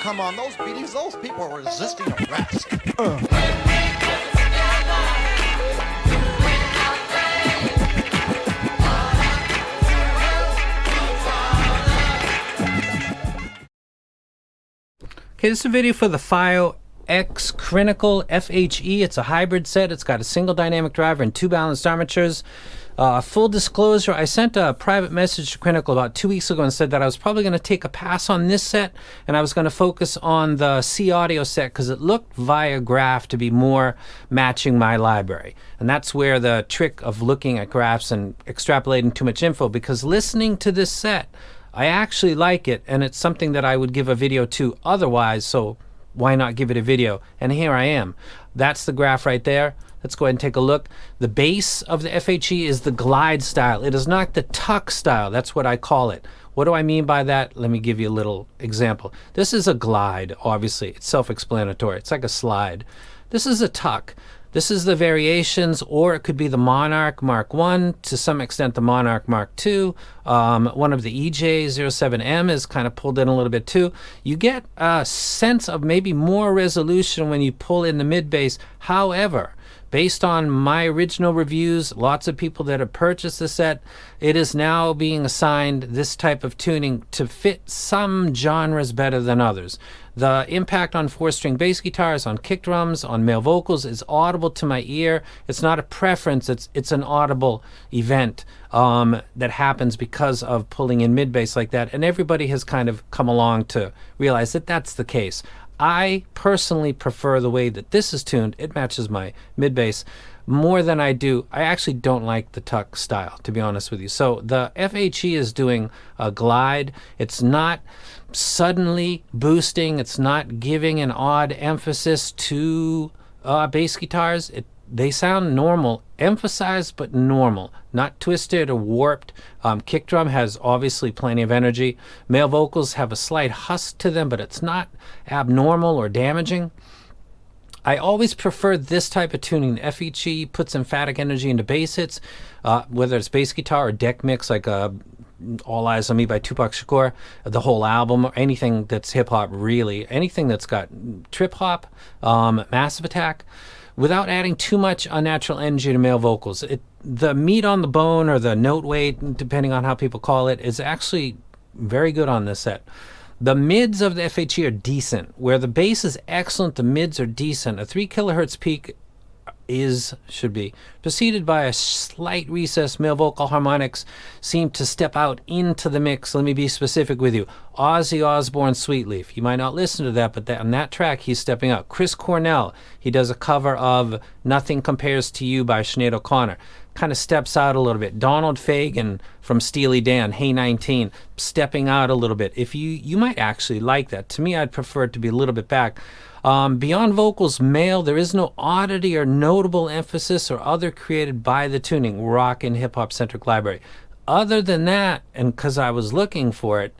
come on, those beatings, those people are resisting arrest. Okay, this is a video for the FiiO FHE. It's a hybrid set. It's got a single dynamic driver and 2 balanced armatures. Full disclosure, I sent a private message to Critical about 2 weeks ago and said that I was probably going to take a pass on this set and I was going to focus on the C audio set because it looked via graph to be more matching my library. And that's where the trick of looking at graphs and extrapolating too much info, because listening to this set, I actually like it, and it's something that I would give a video to otherwise, so why not give it a video? And here I am. That's the graph right there. Let's go ahead and take a look. The base of the FHE is the glide style. It is not the tuck style. That's what I call it. What do I mean by that? Let me give you a little example. This is a glide, obviously. It's self-explanatory. It's like a slide. This is a tuck. This is the variations, or it could be the Monarch Mark I, to some extent the Monarch Mark II. One of the EJ07M is kind of pulled in a little bit too. You get a sense of maybe more resolution when you pull in the mid bass. However, based on my original reviews, lots of people that have purchased the set, it is now being assigned this type of tuning to fit some genres better than others. The impact on 4-string bass guitars, on kick drums, on male vocals is audible to my ear. It's not a preference, it's an audible event that happens because of pulling in mid bass like that, and everybody has kind of come along to realize that that's the case. I personally prefer the way that this is tuned. It matches my mid bass more than I do. I actually don't like the tuck style, to be honest with you. So the FHE is doing a glide. It's not suddenly boosting. It's not giving an odd emphasis to bass guitars. They sound normal, emphasized but normal, not twisted or warped. Kick drum has obviously plenty of energy. Male vocals have a slight husk to them, but it's not abnormal or damaging. I always prefer this type of tuning. FHE puts emphatic energy into bass hits, whether it's bass guitar or deck mix, like All Eyes on Me by Tupac Shakur, the whole album, or anything that's hip-hop really, anything that's got trip-hop, Massive Attack, without adding too much unnatural energy to male vocals. The meat on the bone, or the note weight, depending on how people call it, is actually very good on this set. The mids of the FHE are decent. Where the bass is excellent, the mids are decent. A 3 kilohertz peak should be preceded by a slight recess. Male vocal harmonics seem to step out into the mix. Let me be specific with you. Ozzy Osbourne, Sweet Leaf. You might not listen to that, but on that track he's stepping out. Chris Cornell, he does a cover of Nothing Compares to You by Sinead O'Connor. Kind of steps out a little bit. Donald Fagen from Steely Dan, Hey 19, stepping out a little bit. If you might actually like that. To me, I'd prefer it to be a little bit back. Beyond vocals, male, there is no oddity or notable emphasis or other created by the tuning, rock and hip-hop centric library. Other than that, and because I was looking for it,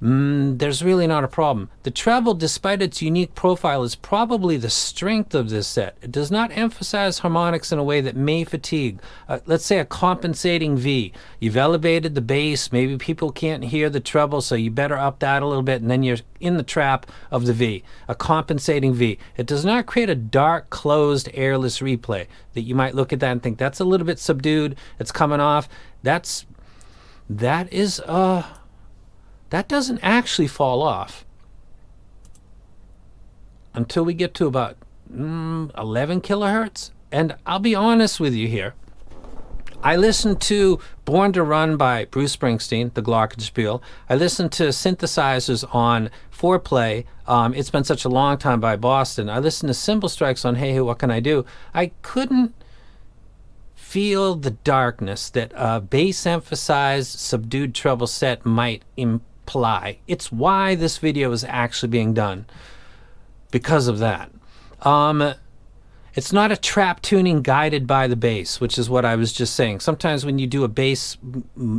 there's really not a problem. The treble, despite its unique profile, is probably the strength of this set. It does not emphasize harmonics in a way that may fatigue. Let's say a compensating V. You've elevated the bass, maybe people can't hear the treble, so you better up that a little bit, and then you're in the trap of the V. A compensating V. It does not create a dark, closed, airless replay that you might look at that and think, that's a little bit subdued, it's coming off. That doesn't actually fall off until we get to about 11 kilohertz. And I'll be honest with you here. I listened to Born to Run by Bruce Springsteen, the Glockenspiel. I listened to synthesizers on Foreplay, It's Been Such a Long Time by Boston. I listened to Cymbal Strikes on Hey, What Can I Do? I couldn't feel the darkness that a bass-emphasized, subdued treble set might imply. It's why this video is actually being done, because of that. It's not a trap tuning guided by the bass, which is what I was just saying. Sometimes when you do a bass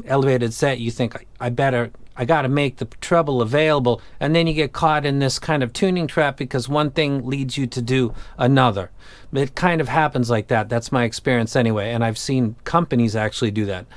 elevated set, you think, I gotta make the treble available, and then you get caught in this kind of tuning trap because one thing leads you to do another. It kind of happens like that. That's my experience anyway, and I've seen companies actually do that.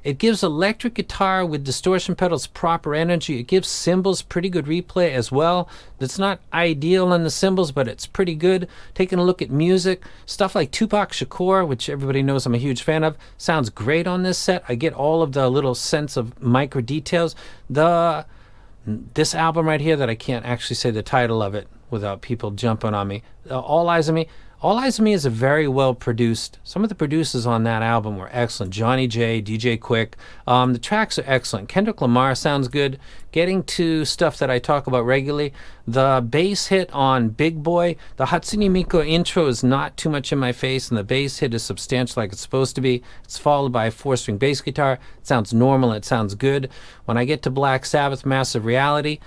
It gives electric guitar with distortion pedals proper energy. It gives cymbals pretty good replay as well. It's not ideal in the cymbals, but it's pretty good. Taking a look at music, stuff like Tupac Shakur, which everybody knows I'm a huge fan of, sounds great on this set. I get all of the little sense of micro details. This album right here that I can't actually say the title of it without people jumping on me. All Eyes on Me. All Eyes on Me is a very well produced. Some of the producers on that album were excellent. Johnny J, DJ Quick. The tracks are excellent. Kendrick Lamar sounds good. Getting to stuff that I talk about regularly, the bass hit on Big Boy, the Hatsune Miku intro is not too much in my face, and the bass hit is substantial like it's supposed to be. It's followed by a 4-string bass guitar. It sounds normal. It sounds good. When I get to Black Sabbath, Massive Reality,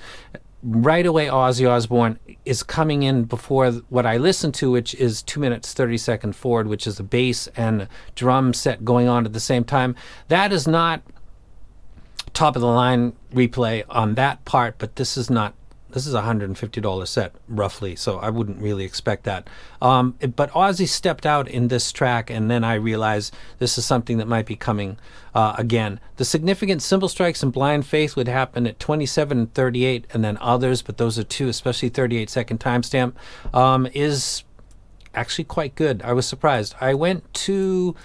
right away Ozzy Osbourne is coming in before what I listen to, which is 2 minutes 30 second forward, which is the bass and drum set going on at the same time. That is not top of the line replay on that part, but this is not. This is a $150 set roughly, so I wouldn't really expect that. But Ozzy stepped out in this track, and then I realized this is something that might be coming again. The significant cymbal strikes in Blind Faith would happen at 27 and 38, and then others, but those are two, especially 38-second timestamp, is actually quite good. I was surprised. I went to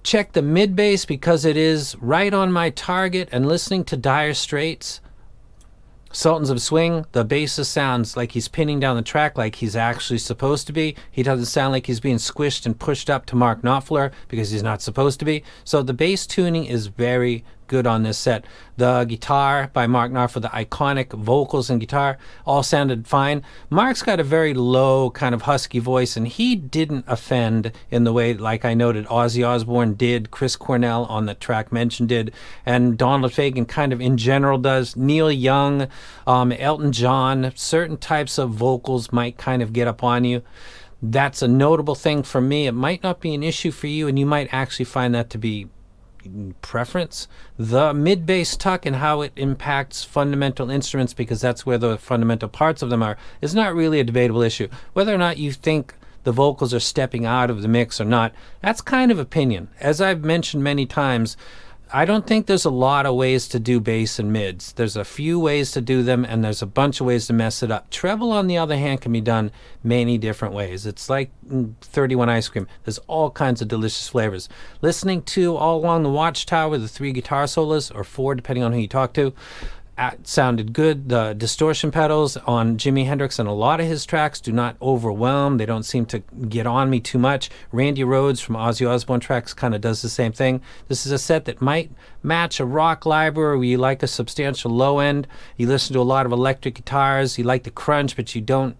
check the mid bass because it is right on my target, and listening to Dire Straits, Sultans of Swing, the bassist sounds like he's pinning down the track like he's actually supposed to be. He doesn't sound like he's being squished and pushed up to Mark Knopfler because he's not supposed to be. So the bass tuning is very good on this set. The guitar by Mark Knopfler, the iconic vocals and guitar, all sounded fine. Mark's got a very low kind of husky voice, and he didn't offend in the way, like I noted, Ozzy Osbourne did, Chris Cornell on the track mentioned did, and Donald Fagen kind of in general does. Neil Young, Elton John, certain types of vocals might kind of get up on you. That's a notable thing for me. It might not be an issue for you, and you might actually find that to be preference. The mid-bass tuck and how it impacts fundamental instruments, because that's where the fundamental parts of them are, is not really a debatable issue. Whether or not you think the vocals are stepping out of the mix or not, that's kind of opinion. As I've mentioned many times, I don't think there's a lot of ways to do bass and mids. There's a few ways to do them, and there's a bunch of ways to mess it up. Treble, on the other hand, can be done many different ways. It's like 31 ice cream. There's all kinds of delicious flavors. Listening to All Along the Watchtower, the 3 guitar solos, or 4, depending on who you talk to, sounded good. The distortion pedals on Jimi Hendrix and a lot of his tracks do not overwhelm. They don't seem to get on me too much. Randy Rhoads from Ozzy Osbourne tracks kind of does the same thing. This is a set that might match a rock library where you like a substantial low end. You listen to a lot of electric guitars. You like the crunch, but you don't.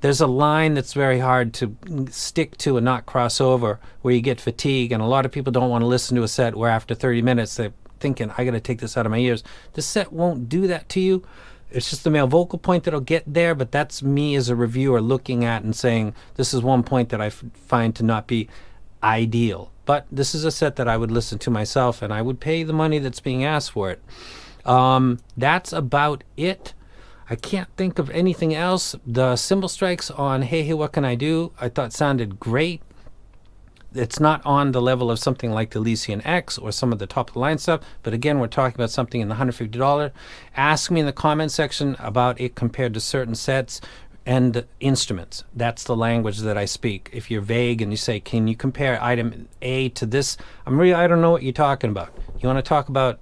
There's a line that's very hard to stick to and not cross over, where you get fatigue, and a lot of people don't want to listen to a set where after 30 minutes they thinking, I got to take this out of my ears. This set won't do that to you. It's just the male vocal point that'll get there, but that's me as a reviewer looking at and saying, this is one point that I find to not be ideal. But this is a set that I would listen to myself, and I would pay the money that's being asked for it. That's about it. I can't think of anything else. The cymbal strikes on Hey Hey What Can I Do, I thought sounded great. It's not on the level of something like the Elysian X or some of the top-of-the-line stuff, but again, we're talking about something in the $150. Ask me in the comment section about it compared to certain sets and instruments. That's the language that I speak. If you're vague and you say, can you compare item A to this? I don't know what you're talking about. You want to talk about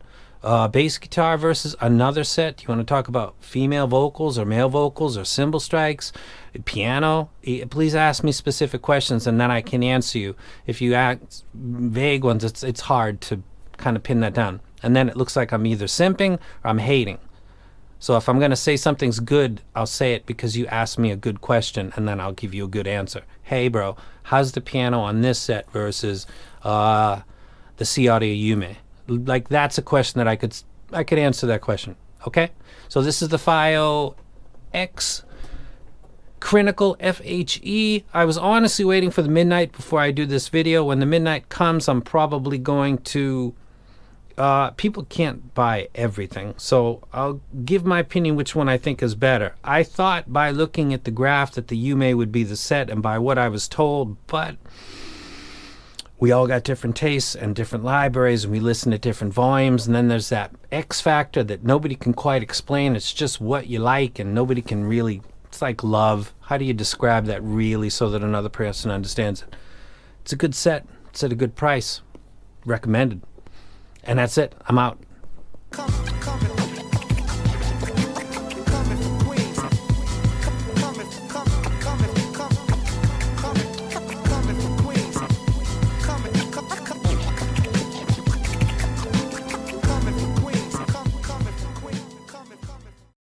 bass guitar versus another set? You want to talk about female vocals or male vocals or cymbal strikes, piano? Please ask me specific questions, and then I can answer you. If you ask vague ones, it's hard to kind of pin that down. And then it looks like I'm either simping or I'm hating. So if I'm going to say something's good, I'll say it because you asked me a good question, and then I'll give you a good answer. Hey, bro, how's the piano on this set versus the C Audio Yume? Like, that's a question that I could answer that question. Okay, so this is the FiiO X Critical FHE. I was honestly waiting for the midnight before I do this video. When the midnight comes, I'm probably going to people can't buy everything, so I'll give my opinion which one I think is better. I thought by looking at the graph that the Yume would be the set, and by what I was told, but we all got different tastes and different libraries, and we listen to different volumes, and then there's that X factor that nobody can quite explain. It's just what you like, and nobody can really, it's like love. How do you describe that really so that another person understands it? It's a good set. It's at a good price. Recommended. And that's it. I'm out. Come